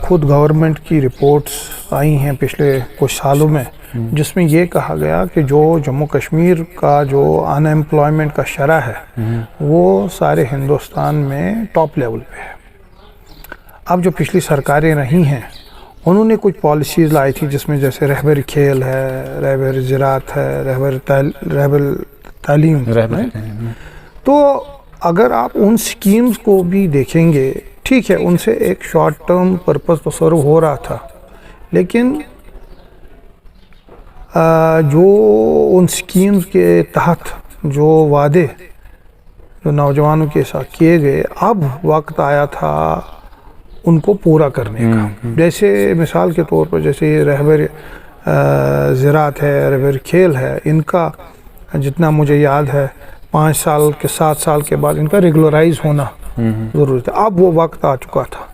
خود گورنمنٹ کی رپورٹس آئی ہیں پچھلے کچھ سالوں میں، جس میں یہ کہا گیا کہ جو جموں کشمیر کا جو ان ایمپلائمنٹ کا شرح ہے وہ سارے ہندوستان میں ٹاپ لیول پہ ہے۔ اب جو پچھلی سرکاریں رہی ہیں انہوں نے کچھ پالیسیز لائی تھی، جس میں جیسے رہبر کھیل ہے، رہبر زراعت ہے، رہبر تعلیم ہے۔ تو اگر آپ ان سکیمز کو بھی دیکھیں گے، ٹھیک ہے ان سے ایک شارٹ ٹرم پرپس تو سرو ہو رہا تھا، لیکن جو ان سکیمز کے تحت جو وعدے جو نوجوانوں کے ساتھ کیے گئے، اب وقت آیا تھا ان کو پورا کرنے کا۔ جیسے مثال کے طور پر جیسے یہ رہبر زراعت ہے، رہبر کھیل ہے، ان کا جتنا مجھے یاد ہے 5 سال کے 7 سال کے بعد ان کا ریگولرائز ہونا ضروری تھا۔ اب وہ وقت آ چکا تھا،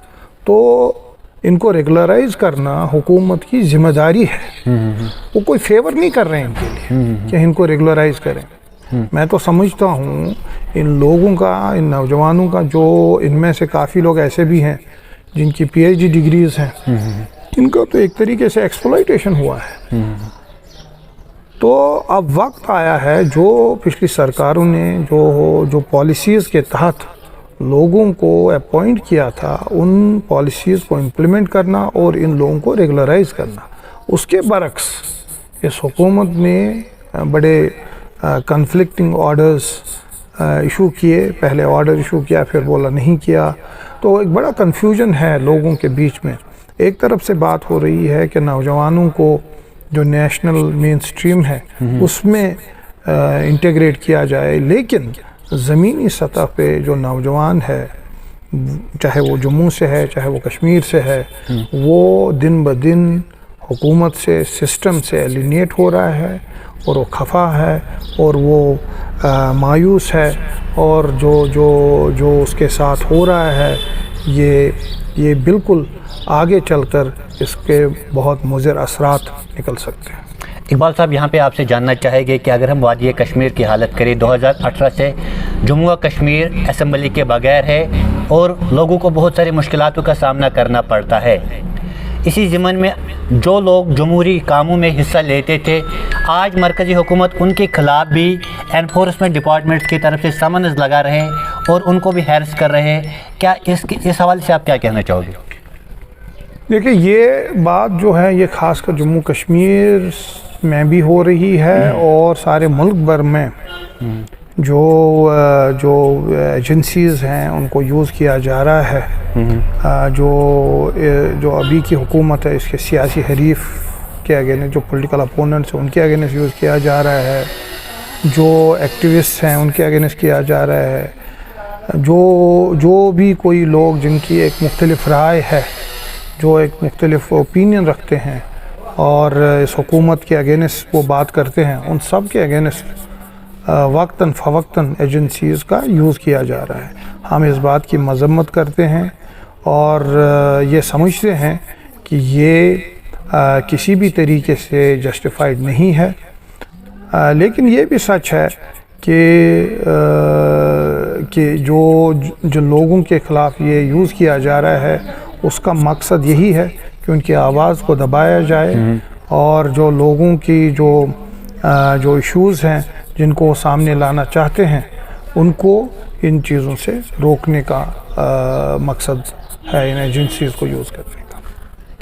تو ان کو ریگولرائز کرنا حکومت کی ذمہ داری ہے۔ وہ کوئی فیور نہیں کر رہے ہیں ان کے لیے کہ ان کو ریگولرائز کریں۔ میں تو سمجھتا ہوں ان لوگوں کا، ان نوجوانوں کا، جو ان میں سے کافی لوگ ایسے بھی ہیں جن کی پی ایچ ڈی ڈگریز ہیں، ان کا تو ایک طریقے سے ایکسپلائٹیشن ہوا ہے۔ تو اب وقت آیا ہے جو پچھلی سرکاروں نے جو پالیسیز کے تحت لوگوں کو اپوائنٹ کیا تھا، ان پالیسیز کو امپلیمنٹ کرنا اور ان لوگوں کو ریگولرائز کرنا۔ اس کے برعکس اس حکومت نے بڑے کنفلکٹنگ آرڈرز ایشو کیے، پہلے آرڈر ایشو کیا پھر بولا نہیں کیا، تو ایک بڑا کنفیوژن ہے لوگوں کے بیچ میں۔ ایک طرف سے بات ہو رہی ہے کہ نوجوانوں کو جو نیشنل مین سٹریم ہے اس میں انٹیگریٹ کیا جائے، لیکن زمینی سطح پہ جو نوجوان ہے، چاہے وہ جموں سے ہے چاہے وہ کشمیر سے ہے، وہ دن بدن حکومت سے، سسٹم سے ایلینیٹ ہو رہا ہے، اور وہ خفا ہے، اور وہ مایوس ہے، اور جو اس کے ساتھ ہو رہا ہے یہ بالکل آگے چل کر اس کے بہت مضر اثرات نکل سکتے ہیں۔ اقبال صاحب، یہاں پہ آپ سے جاننا چاہیں گے کہ اگر ہم وادی کشمیر کی حالت کریں، 2018 سے جموں و کشمیر اسمبلی کے بغیر ہے اور لوگوں کو بہت ساری مشکلاتوں کا سامنا کرنا پڑتا ہے۔ اسی ضمن میں جو لوگ جمہوری کاموں میں حصہ لیتے تھے، آج مرکزی حکومت ان کے خلاف بھی انفورسمنٹ ڈپارٹمنٹس کی طرف سے سمنز لگا رہے ہیں اور ان کو بھی ہیرس کر رہے ہیں۔ کیا اس حوالے سے آپ کیا کہنا چاہو گے؟ دیکھیں، یہ بات جو ہے یہ خاص کر جموں کشمیر میں بھی ہو رہی ہے، اور سارے ملک بھر میں جو ایجنسیز ہیں ان کو یوز کیا جا رہا ہے۔ جو ابھی کی حکومت ہے اس کے سیاسی حریف کے اگینسٹ، جو پولیٹیکل اپوننٹس ہیں ان کے اگینسٹ یوز کیا جا رہا ہے، جو ایکٹیوسٹ ہیں ان کے اگینسٹ کیا جا رہا ہے، جو بھی کوئی لوگ جن کی ایک مختلف رائے ہے، جو ایک مختلف اوپینین رکھتے ہیں اور اس حکومت کے اگینسٹ وہ بات کرتے ہیں، ان سب کے اگینسٹ وقتاً فوقتاً ایجنسیز کا یوز کیا جا رہا ہے۔ ہم اس بات کی مذمت کرتے ہیں اور یہ سمجھتے ہیں کہ یہ کسی بھی طریقے سے جسٹیفائڈ نہیں ہے، لیکن یہ بھی سچ ہے کہ جو لوگوں کے خلاف یہ یوز کیا جا رہا ہے اس کا مقصد یہی ہے کہ ان کی آواز کو دبایا جائے، اور جو لوگوں کی جو ایشوز ہیں جن کو سامنے لانا چاہتے ہیں ان کو ان چیزوں سے روکنے کا مقصد ہے ان ایجنسیز کو یوز کرنے کا۔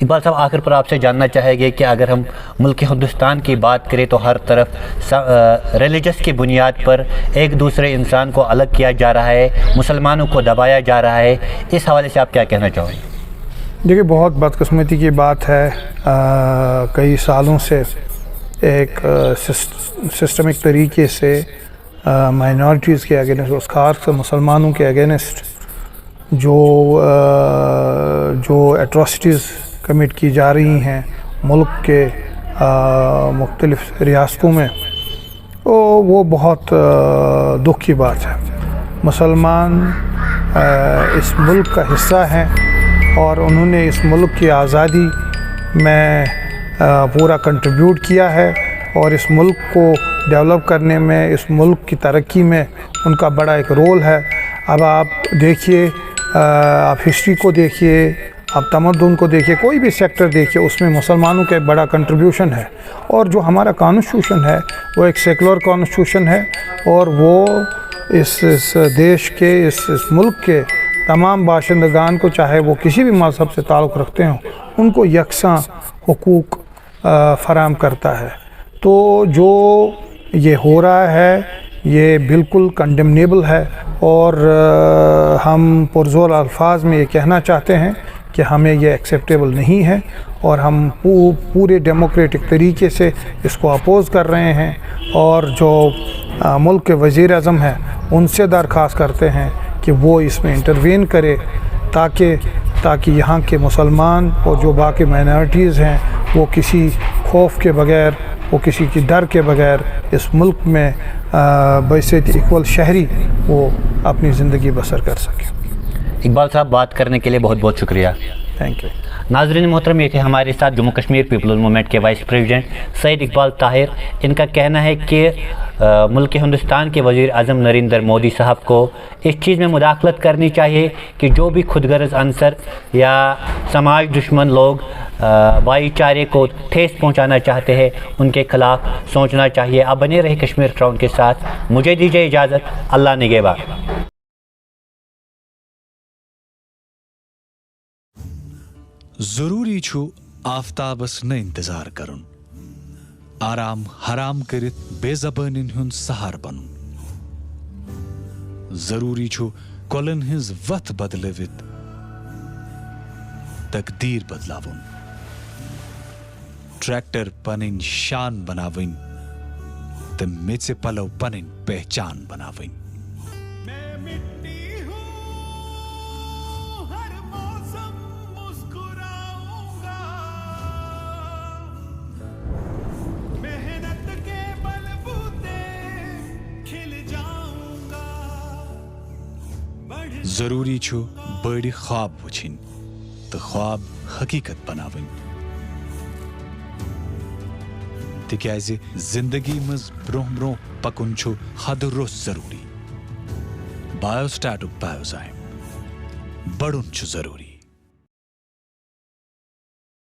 اقبال صاحب، آخر پر آپ سے جاننا چاہیں گے کہ اگر ہم ملک ہندوستان کی بات کریں تو ہر طرف ریلیجس کی بنیاد پر ایک دوسرے انسان کو الگ کیا جا رہا ہے، مسلمانوں کو دبایا جا رہا ہے، اس حوالے سے آپ کیا کہنا چاہو گے؟ دیکھیے، بہت بدقسمتی کی بات ہے، کئی سالوں سے ایک سسٹمک طریقے سے مائنورٹیز کے اگینسٹ، اس خاص کر مسلمانوں کے اگینسٹ جو ایٹراسٹیز کمٹ کی جا رہی ہیں ملک کے مختلف ریاستوں میں، وہ بہت دکھ کی بات ہے۔ مسلمان اس ملک کا حصہ ہیں اور انہوں نے اس ملک کی آزادی میں پورا کنٹریبیوٹ کیا ہے، اور اس ملک کو ڈیولپ کرنے میں، اس ملک کی ترقی میں ان کا بڑا ایک رول ہے۔ اب آپ دیکھیے، آپ ہسٹری کو دیکھیے، اب تمدن کو دیکھیے، کوئی بھی سیکٹر دیکھیے، اس میں مسلمانوں کا ایک بڑا کنٹریبیوشن ہے. اور جو ہمارا کانسٹیٹیوشن ہے وہ ایک سیکولر کانسٹیٹیوشن ہے، اور وہ اس دیش کے اس ملک کے تمام باشندگان کو، چاہے وہ کسی بھی مذہب سے تعلق رکھتے ہوں، ان کو یکساں حقوق فراہم کرتا ہے. تو جو یہ ہو رہا ہے یہ بالکل کنڈمنیبل ہے، اور ہم پرزور الفاظ میں یہ کہنا چاہتے ہیں کہ ہمیں یہ ایکسیپٹیبل نہیں ہے، اور ہم پورے ڈیموکریٹک طریقے سے اس کو اپوز کر رہے ہیں، اور جو ملک کے وزیر اعظم ہیں ان سے درخواست کرتے ہیں کہ وہ اس میں انٹروین کرے، تاکہ یہاں کے مسلمان اور جو باقی مائنورٹیز ہیں وہ کسی خوف کے بغیر، وہ کسی کی ڈر کے بغیر اس ملک میں بحیثیت ایکول شہری وہ اپنی زندگی بسر کر سکیں. اقبال صاحب، بات کرنے کے لیے بہت بہت شکریہ. Thank you. ناظرین محترم، یہ تھے ہمارے ساتھ جموں کشمیر پیپلز موومنٹ کے وائس پریزیڈنٹ سعید اقبال طاہر. ان کا کہنا ہے کہ ملک ہندوستان کے وزیر اعظم نریندر مودی صاحب کو اس چیز میں مداخلت کرنی چاہیے کہ جو بھی خود غرض عنصر یا سماج دشمن لوگ بھائی چارے کو ٹھیس پہنچانا چاہتے ہیں ان کے خلاف سوچنا چاہیے. آپ بنے رہے کشمیر کراؤن کے ساتھ. مجھے دیجیے اجازت. اللہ نگہبان. ضروری چھو آفتابس نہ انتظار کرن، آرام حرام کرت بے زبانن ہند سہار بنن. ضروری چھو کلن ہز وتھ بدلوت تقدیر بدلاون. ٹریکٹر پنن شان بناون تو میژ پلو پنن پہچان بناون. ضروری چھو بڑی خواب وچھن تو خواب حقیقت بناون. تکیازِ زندگی مز برونٛہہ برونٛہہ پکن چھو حد روٚس ضروری. بایوسٹیٹک بایوزائم بڑھن چھو ضروری.